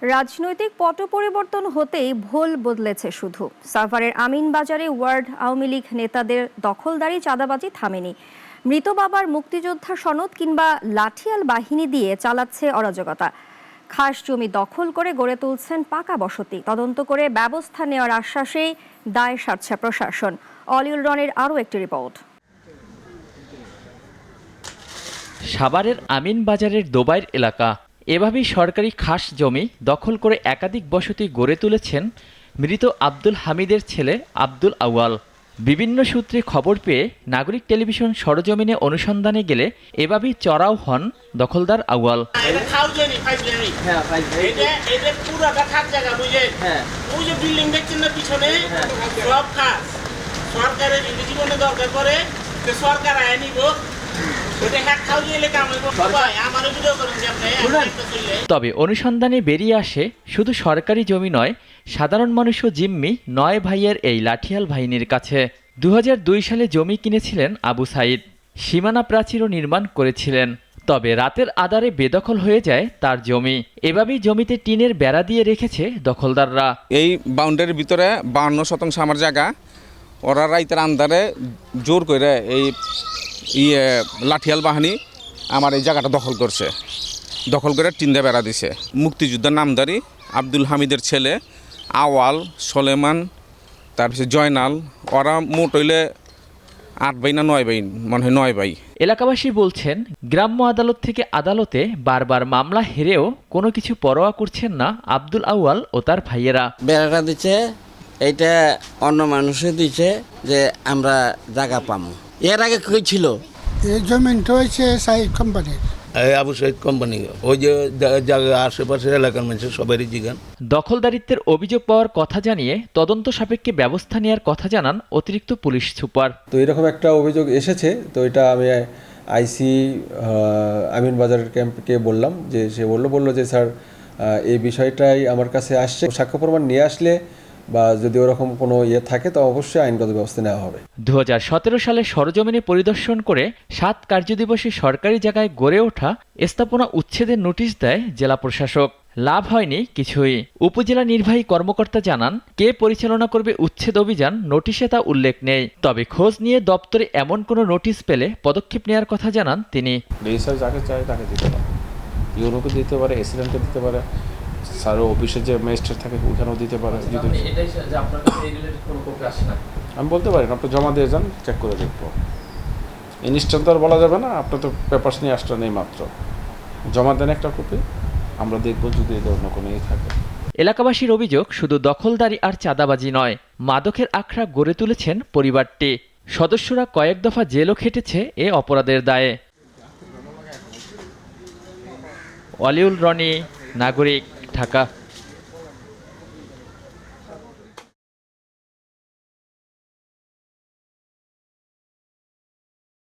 রাজনৈতিক পট পরিবর্তন হতেই ভোল বদলেছে শুধু। সাভারের আমিনবাজারে ওয়ার্ড আওয়ামী লীগ নেতাদের দখলদারি চাঁদাবাজি থামেনি। মৃত বাবার মুক্তিযোদ্ধা সনদ কিংবা লাঠিয়াল বাহিনী দিয়ে চালাচ্ছে অরাজকতা। খাস জমি দখল করে গড়ে তুলছেন পাকা বসতি। তদন্ত করে ব্যবস্থা নেওয়ার আশ্বাসেই দায় সারছে প্রশাসন। অলিউল রনের আরও একটি রিপোর্ট। সাভারের আমিনবাজারের দোবাইর এলাকা। এভাবেই সরকারি খাস জমি দখল করে একাধিক বসতি গড়ে তুলেছেন মৃত আব্দুল হামিদের ছেলে আব্দুল আউয়াল। বিভিন্ন সূত্রে খবর পেয়ে নাগরিক টেলিভিশন সরজমিনে অনুসন্ধানে গেলে এভাবেই চড়াও হন দখলদার আউয়াল। তবে অনুসন্ধানে বেরিয়ে আসে শুধু সরকারি জমি নয়, সাধারণ মানুষও জিম্মি ৯ ভাইয়ের এই লাঠিয়াল বাহিনীর কাছে। ২০০২ সালে জমি কিনেছিলেন আবু সাইদ, সীমানা প্রাচীরও নির্মাণ করেছিলেন। তবে রাতের আঁধারে বেদখল হয়ে যায় তার জমি। এভাবেই জমিতে টিনের বেড়া দিয়ে রেখেছে দখলদাররা। এই বাউন্ডারির ভিতরে ৫২% আমার জায়গা, ওরা রাইতের আন্ধারে জোর করে এই লাঠিয়াল বাহিনী আমার এই জায়গাটা দখল করে টিন্দা বেড়া দিছে। মুক্তিযোদ্ধার নামধারী আব্দুল হামিদের ছেলে আওয়াল, সলেমান, তারপরে জয়নাল, ওরা মোট হইলে ৮ ভাই না ৯ ভাই, মনে হয় ৯ ভাই। এলাকাবাসী বলছেন, গ্রাম্য আদালত থেকে আদালতে বারবার মামলা হেরেও কোনো কিছু পরোয়া করছেন না আব্দুল আউয়াল ও তার ভাইয়েরা। বেড়াটা দিচ্ছে, এইটা অন্য মানুষে দিচ্ছে যে আমরা জায়গা পাবো। এর আগে কই ছিল? এই জমিনটা হয়েছে সাইড কোম্পানির। আবু সাইদ কোম্পানি, ওই যে জায়গা আশেপাশের এলাকার মানুষের সবারই জিগান। দখলদারিত্বের অভিযোগ পাওয়ার কথা জানিয়ে তদন্ত সাপেক্ষে ব্যবস্থা নেওয়ার কথা জানান অতিরিক্ত পুলিশ সুপার। তো এরকম একটা অভিযোগ এসেছে, তো এটা আমি আইসি আমিনবাজার ক্যাম্পকে বললাম, যে সে বললো যে স্যার এই বিষয়টাই আমার কাছে আসছে, সাক্ষ্য প্রমাণ নিয়ে আসলে বা যদি ওরকম কোনো থাকে তো অবশ্যই আইনগত ব্যবস্থা নেওয়া হবে। ২০১৭ সালে সরজমিনে পরিদর্শন করে ৭ কার্যদিবসে সরকারি জায়গায় গড়ে ওঠা স্থাপনা উচ্ছেদের নোটিশ দেয় জেলা প্রশাসক। লাভ হয়নি কিছুই। উপজেলা নির্বাহী কর্মকর্তা জানান, কে পরিচালনা করবে উচ্ছেদ অভিযান নোটিশে তা উল্লেখ নেই। তবে খোঁজ নিয়ে দপ্তরে এমন কোনো নোটিশ পেলে পদক্ষেপ নেওয়ার কথা জানান তিনি। যাকে চায় তাকে দিতে পারে, ইউনোকে দিতে পারে, এসিডেন্টকে দিতে পারে, স্যার অফিসে যে ম্যাজিস্ট্রেট থাকে ওইখানেও দিতে পারে। আমি বলতে পারি আপনি জমা দিয়ে যান, চেক করে দেখবো। ইনস্ট্যান্ট তো আর বলা যাবে না, আপনার তো পেপারস নিয়ে আসতে নেই, মাত্র জমা দেন একটা কপি, আমরা দেখবো যদি এই ধরনের কোনো থাকে। এলাকাবাসীর অভিযোগ, শুধু দখলদারি আর চাঁদাবাজি নয়, মাদকের আখড়া গড়ে তুলেছেন পরিবারটি। সদস্যরা কয়েক দফা জেলও খেটেছে এ অপরাধের দায়ে। অলিউল রনি, নাগরিক, ঢাকা।